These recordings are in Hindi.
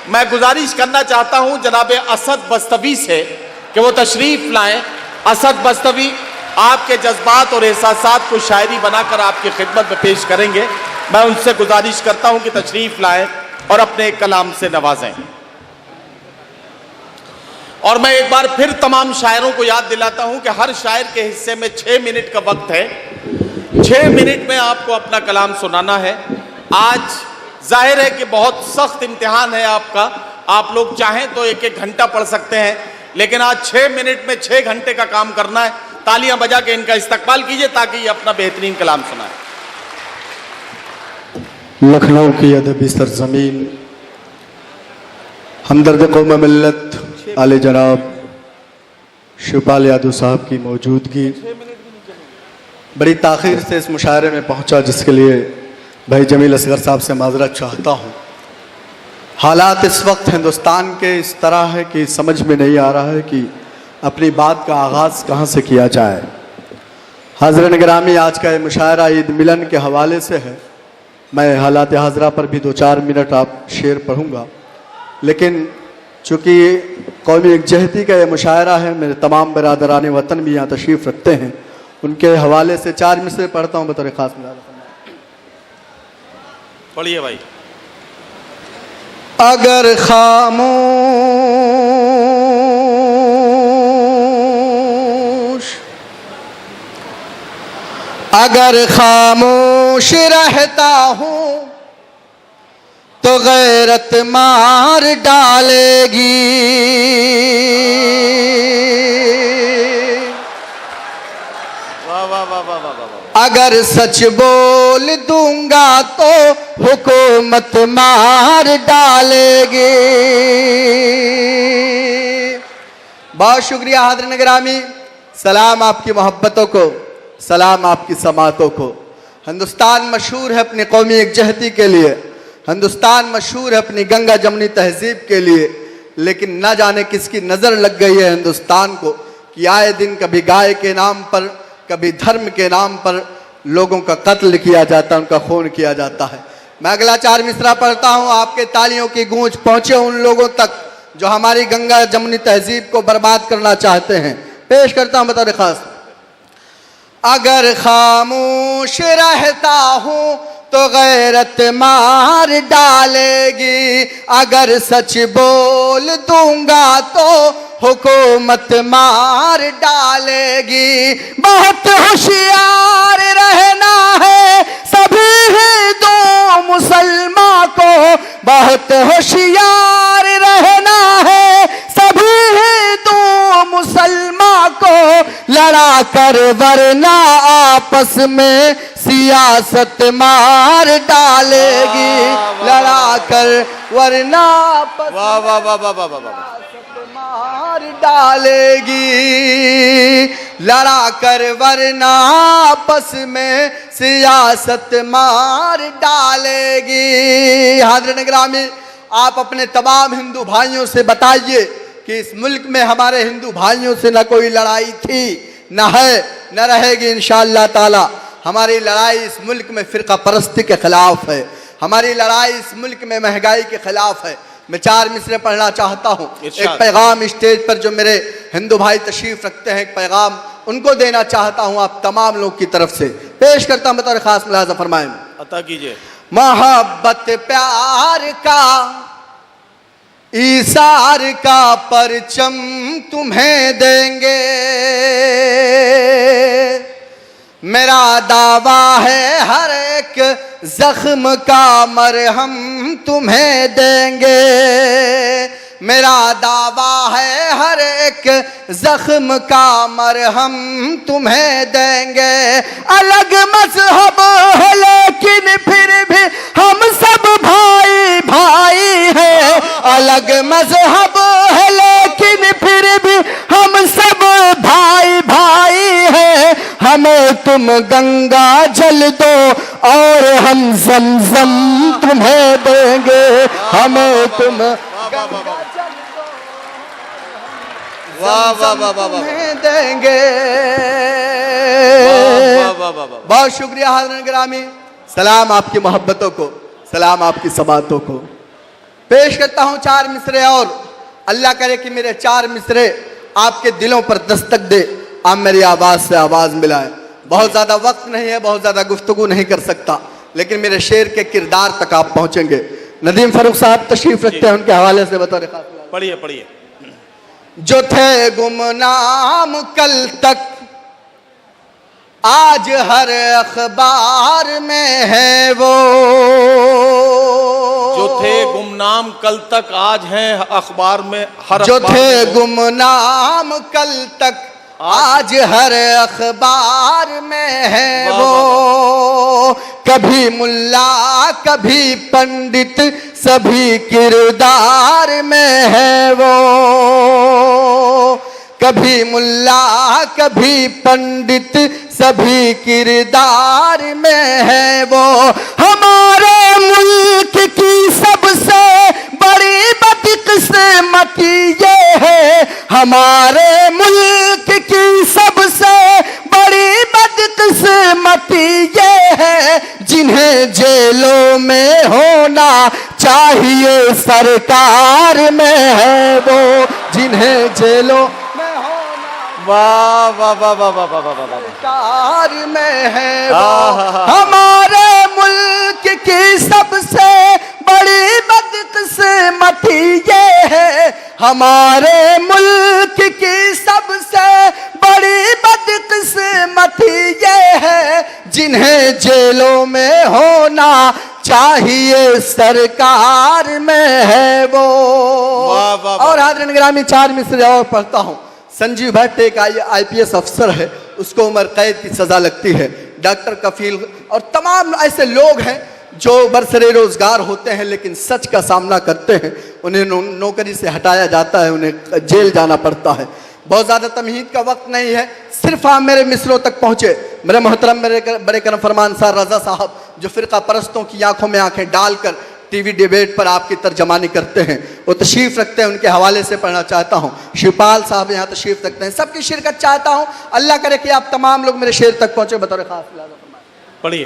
मैं गुजारिश करना चाहता हूं जनाब असद बस्तवी से कि वो तशरीफ लाएं। असद बस्तवी आपके जज्बात और एहसासात को शायरी बनाकर आपकी खिदमत में पेश करेंगे। मैं उनसे गुजारिश करता हूं कि तशरीफ लाएं और अपने कलाम से नवाजें। और मैं एक बार फिर तमाम शायरों को याद दिलाता हूं कि हर शायर के हिस्से में 6 मिनट का वक्त है। 6 मिनट में आपको अपना कलाम सुनाना है। आज जाहिर है कि बहुत सख्त इम्तिहान है आपका। आप लोग चाहें तो 1-1 घंटा पढ़ सकते हैं, लेकिन आज 6 मिनट में 6 घंटे का काम करना है। तालियां बजा के इनका इस्तकबाल कीजिए ताकि ये अपना बेहतरीन कलाम सुनाए। लखनऊ की अदबी सरजमीन, हमदर्द कौम मिल्लत आले जनाब शिवपाल यादव साहब की मौजूदगी बड़ी ताख़ीर से इस मुशायरे में पहुंचा, जिसके लिए भाई जमील असगर साहब से माजरत चाहता हूं। हालात इस वक्त हिंदुस्तान के इस तरह है कि समझ में नहीं आ रहा है कि अपनी बात का आगाज़ कहां से किया जाए। हाज़रीन गिरामी, आज का ये मुशायरा ईद मिलन के हवाले से है। मैं हालात हाजरा पर भी 2-4 मिनट आप शेर पढ़ूंगा, लेकिन चूँकि कौमी यकजहती का ये मुशायरा है, मेरे तमाम बरादरान वतन भी यहाँ तशरीफ़ रखते हैं, उनके हवाले से 4 मिसरे पढ़ता हूँ बतौर ख़ास। पढ़िए भाई। अगर खामोश रहता हूँ तो गैरत मार डालेगी। वाह वाह वाह वाह वाह वाह। अगर सच बोल दूंगा तो हुकूमत मार डालेगी। बहुत शुक्रिया हाज़रीन गिरामी, सलाम आपकी मोहब्बतों को, सलाम आपकी समातों को। हिंदुस्तान मशहूर है अपनी कौमी यकजहती के लिए, हिंदुस्तान मशहूर है अपनी गंगा जमनी तहजीब के लिए, लेकिन न जाने किसकी नज़र लग गई है हिंदुस्तान को कि आए दिन कभी गाय के नाम पर, कभी धर्म के नाम पर लोगों का कत्ल किया जाता है, उनका खून किया जाता है। मैं अगला 4 मिसरा पढ़ता हूँ, आपके तालियों की गूंज पहुँचे उन लोगों तक जो हमारी गंगा जमनी तहजीब को बर्बाद करना चाहते हैं। पेश करता हूँ बतौर खास। अगर खामोश रहता हूँ तो गैरत मार डालेगी। अगर सच बोल दूंगा तो हुकूमत मार डालेगी। बहुत होशियार रहना है सभी हिंदू मुसलमान को, बहुत होशियार रहना है सभी हिंदू मुसलमान को, लड़ा कर वरना आपस में सियासत मार डालेगी। लड़ा कर वरना आपस मार डालेगी। लड़ा कर वरना आपस में सियासत मार डालेगी। हाज़रीन गिरामी, आप अपने तमाम हिंदू भाइयों से बताइए कि इस मुल्क में हमारे हिंदू भाइयों से न कोई लड़ाई थी, न है, न रहेगी इंशाअल्लाह ताला। हमारी लड़ाई इस मुल्क में फ़िरका परस्ती के ख़िलाफ़ है, हमारी लड़ाई इस मुल्क में महंगाई के ख़िलाफ़ है। मैं 4 मिसरे पढ़ना चाहता हूँ। एक पैगाम स्टेज पर जो मेरे हिंदू भाई तशरीफ़ रखते हैं, एक पैगाम उनको देना चाहता हूँ आप तमाम लोग की तरफ से। पेश करता हूँ बतौर ख़ास, मुलाज़ा फरमाएं। अता कीजिए। मोहब्बत प्यार का ईसार का परचम तुम्हें देंगे। मेरा दावा है हर एक जख्म का मरहम तुम्हें देंगे। मेरा दावा है हर एक जख्म का मरहम तुम्हें देंगे। अलग मजहब है लेकिन फिर भी हम सब भाई भाई हैं। अलग मजहब है लेकिन फिर भी हम सब भाई भाई हैं। हमें तुम गंगा जल दो और हम ज़मज़म तुम्हें देंगे। हमें तुम गंगा जल दो, वाह वाह वाह वाह तुम्हें देंगे। बहुत शुक्रिया हाज़रीन गिरामी, सलाम आपकी मोहब्बतों को, सलाम आपकी समातों को। पेश करता हूं 4 मिसरे और अल्लाह करे कि मेरे 4 मिसरे आपके दिलों पर दस्तक दे, आप मेरी आवाज से आवाज मिलाएं। बहुत ज्यादा वक्त नहीं है, बहुत ज्यादा गुफ्तगू नहीं कर सकता, लेकिन मेरे शेर के किरदार तक आप पहुंचेंगे। नदीम फारूक साहब तशरीफ रखते हैं, उनके हवाले से बतौर खास पढ़िए पढ़िए। जो थे गुमनाम कल तक आज हर अखबार में है वो, जो थे गुमनाम कल तक आज हैं अखबार में, हर जो अखबार थे में वो। गुमनाम कल तक आज हर अखबार में है वाह, वो। कभी मुल्ला कभी पंडित सभी किरदार में है वो, कभी मुल्ला कभी पंडित सभी किरदार में है वो। हमारे मुल्क की सबसे बड़ी बदकिस्मती ये है, हमारे मुल्क की सबसे बड़ी बदकिस्मती ये है, जिन्हें जेलों में होना चाहिए सरकार में है वो, जिन्हें जेलों वाह वाह वाह वाह वाह वाह वाह वाह। सरकार में है वो। आहा। हमारे मुल्क की सबसे बड़ी बदकिस्मती ये है, हमारे मुल्क की सबसे बड़ी बदकिस्मती ये है, जिन्हें जेलों में होना चाहिए सरकार में है वो। वाह, वाह, वाह। और हाज़रीन गिरामी 4 मिसरे और पढ़ता हूँ। संजीव भट्ट एक IPS अफसर है, उसको उम्र कैद की सजा लगती है। डॉक्टर कफील और तमाम ऐसे लोग हैं जो बरसरे रोजगार होते हैं लेकिन सच का सामना करते हैं, उन्हें नौकरी से हटाया जाता है, उन्हें जेल जाना पड़ता है। बहुत ज़्यादा तमहीद का वक्त नहीं है, सिर्फ आप मेरे मिसरों तक पहुँचे। मेरे मोहतरम मेरे बड़े करम फरमान सार रज़ा साहब जो फ़िरका परस्तों की आंखों में आंखें डालकर टीवी डिबेट पर आपकी तर्जमानी करते हैं, वो तशरीफ रखते हैं, उनके हवाले से पढ़ना चाहता हूँ। शिवपाल साहब यहाँ तशरीफ रखते हैं, सबकी शिरकत चाहता हूँ। अल्लाह करे कि आप तमाम लोग मेरे शेर तक पहुँचे बतौर खास। पढ़िए।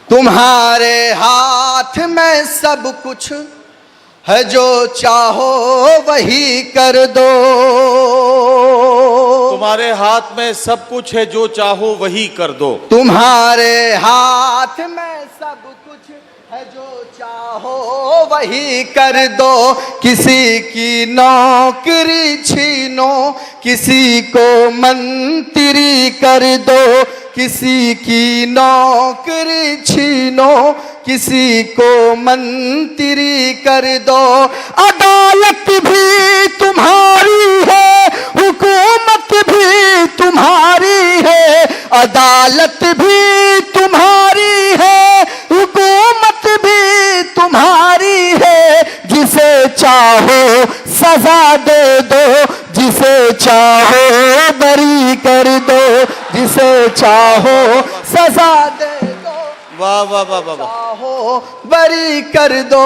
तुम्हारे हाथ में सब कुछ है, जो चाहो वही कर दो। तुम्हारे हाथ में सब कुछ है, जो चाहो वही कर दो। तुम्हारे हाथ में सब कुछ है, जो चाहो वही कर दो। किसी की नौकरी छीनो, किसी को मंत्री कर दो। किसी की नौकरी छीनो, किसी को मंत्री कर दो। अदालत भी तुम्हारी है, हुकूमत भी तुम्हारी है। अदालत भी तुम्हारी है, हुकूमत भी तुम्हारी है। जिसे चाहो सजा दे दो, जिसे चाहो बरी कर दो। जिसे चाहो सजा दे दो, वाह वाह वाह वाह वाह। चाहो बरी कर दो।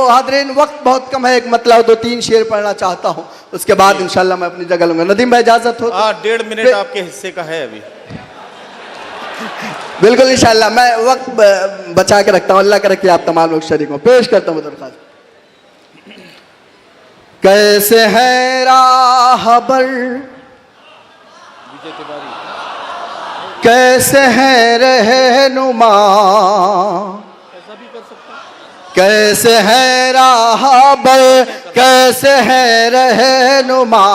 हाज़रीन वक्त बहुत कम है, एक मतलब 2-3 शेर पढ़ना चाहता हूँ, उसके बाद इंशाल्लाह मैं अपनी जगह लूंगा। नदीम भाई इजाजत हो? 1.5 मिनट आपके हिस्से का है अभी। बिल्कुल इंशाल्लाह मैं वक्त बचा के रखता हूँ। अल्लाह करे कि आप तमाम लोग शरीक हो। पेश करता हूँ दरख्वास्त। कैसे है राहबर, कैसे है रहनुमा, कैसे है राहबर, कैसे है रहनुमा,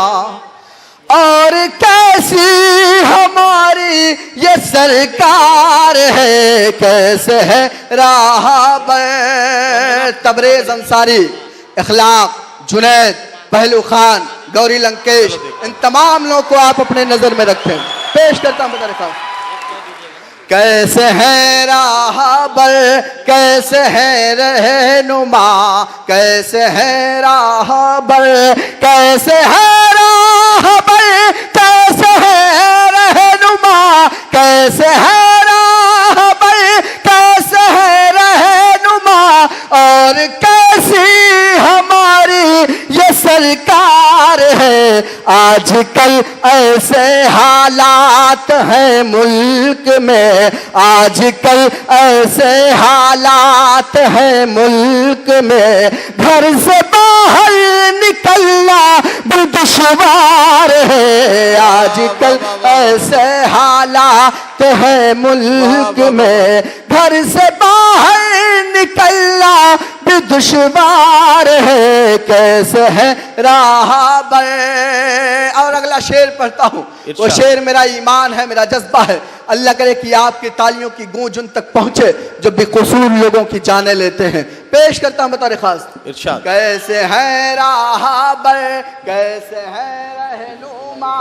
और कैसी हमारी ये सरकार है। कैसे है राहबर। तबरेज अंसारी, इखलाक, जुनैद, पहलू खान, गौरी लंकेश, इन तमाम लोगों को आप अपने नजर में रखें। पेश करता हूं बता रखा। कैसे है राहबर, कैसे है रहनुमा, कैसे है राहबर, कैसे है राहबर, कैसे है रहनुमा, कैसे है राहबर, कैसे है रहनुमा, और कैसी हमारी ये सरकार दुश्वार है। आजकल ऐसे हालात हैं मुल्क में, आजकल ऐसे हालात हैं मुल्क में, घर से बाहर निकलना भी दुश्वार है। आजकल ऐसे हालात हैं मुल्क में, घर से बाहर निकलना भी दुश्वार है। कैसे है राह बर। और अगला शेर पढ़ता हूँ, वो शेर मेरा ईमान है, मेरा जज्बा है। अल्लाह करे कि आपकी तालियों की गूंज उन तक पहुंचे जो बेकसूर लोगों की जाने लेते हैं। पेश करता हूं बतौर खास इरशाद। कैसे है राहबर, कैसे है रहनुमा,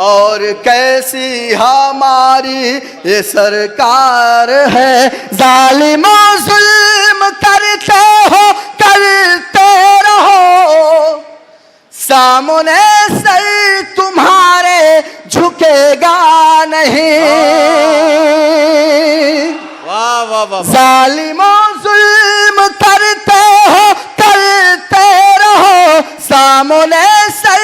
और कैसी हमारी ये सरकार है। जालिमों जुल्म करते हो, करते रहो, सामने सर तुम्हारे झुकेगा नहीं। वाह वाह वाह। जालिमों जुल्म करते हो, करते रहो, सामने सर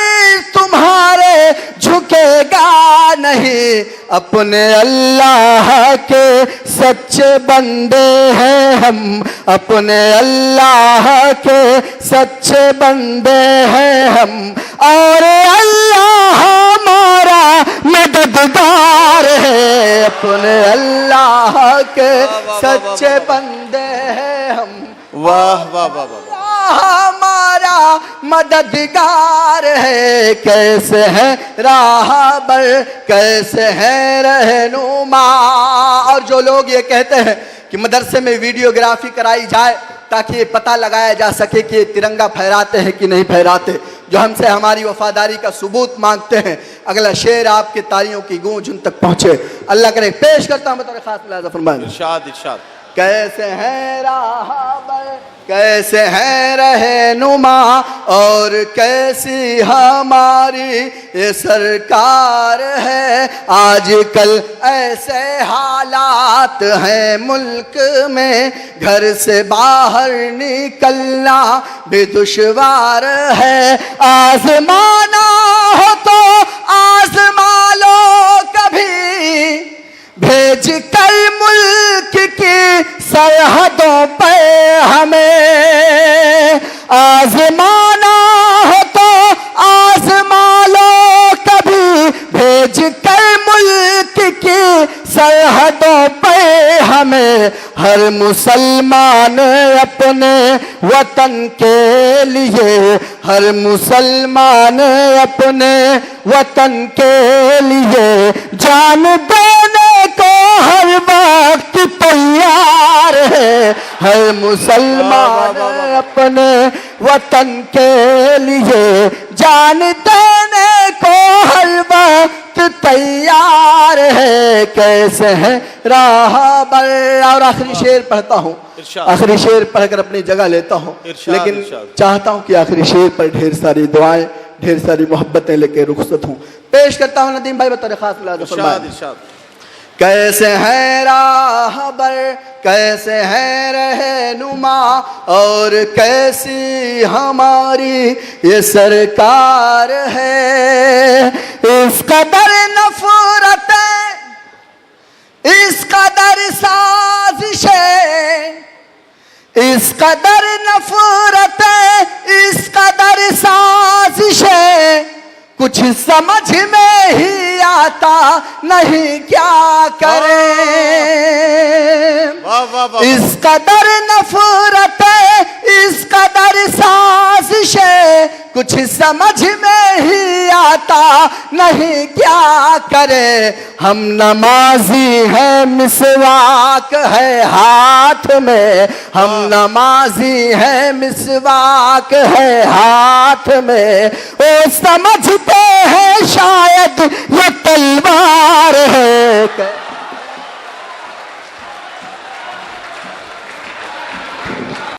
तुम्हारे झुकेगा नहीं। अपने अल्लाह के सच्चे बंदे हैं हम, अपने अल्लाह के सच्चे बंदे हैं हम, और अल्लाह हमारा मददगार है। अपने अल्लाह के सच्चे बंदे हैं हम, वाह वाह वाह वाह। हमारा मददगार है। कैसे है राहबर, कैसे है रहनुमा। और जो लोग ये कहते हैं कि मदरसे में वीडियोग्राफी कराई जाए ताकि ये पता लगाया जा सके कि ये तिरंगा फहराते हैं कि नहीं फहराते, जो हमसे हमारी वफादारी का सबूत मांगते हैं, अगला शेर आपके तालियों की गूंज उन तक पहुंचे। अल्लाह करे। पेश करता हूं बतौर खास मुलाज़ा फरमान। इरशाद इरशाद। कैसे है राहबर, कैसे है रहनुमा, और कैसी हमारी ये सरकार है। आजकल ऐसे हालात हैं मुल्क में, घर से बाहर निकलना भी दुश्वार है। आजमाना हो तो आजमा लो कभी, भेज कर मुल्क की सरहदों पर हमें। आजमाना हो तो आजमा लो कभी, भेज कर मुल्क की सरहदों पर हमें। हर मुसलमान अपने वतन के लिए, हर मुसलमान अपने वतन के लिए जान देने को हर वक्त तैयार है। हर मुसलमान अपने वतन के लिए जान देने को हर वक्त तैयार है। कैसे है राहबर। और आखिरी शेर पढ़ता हूँ, आखिरी शेर पढ़कर अपनी जगह लेता हूँ, लेकिन चाहता हूँ कि आखिरी शेर पर ढेर सारी दुआएं, ढेर सारी मोहब्बतें लेके रुखसत हूँ। पेश करता हूँ नदीम भाई बतौर खास मुलाज़ा। कैसे है राहबर, कैसे है रहनुमा, और कैसी हमारी ये सरकार है। इस कदर नफरत, इस कदर साजिशें, इस कदर नफरत, इस कदर साजिशें, कुछ समझ में ही आता नहीं क्या करें। इस कदर नफरत, इस कदर साजिशें, कुछ समझ में ही आता नहीं क्या करे। हम नमाजी हैं, मिसवाक है हाथ में, हम नमाजी हैं, मिसवाक है हाथ में। वो समझते हैं शायद ये तलवार है।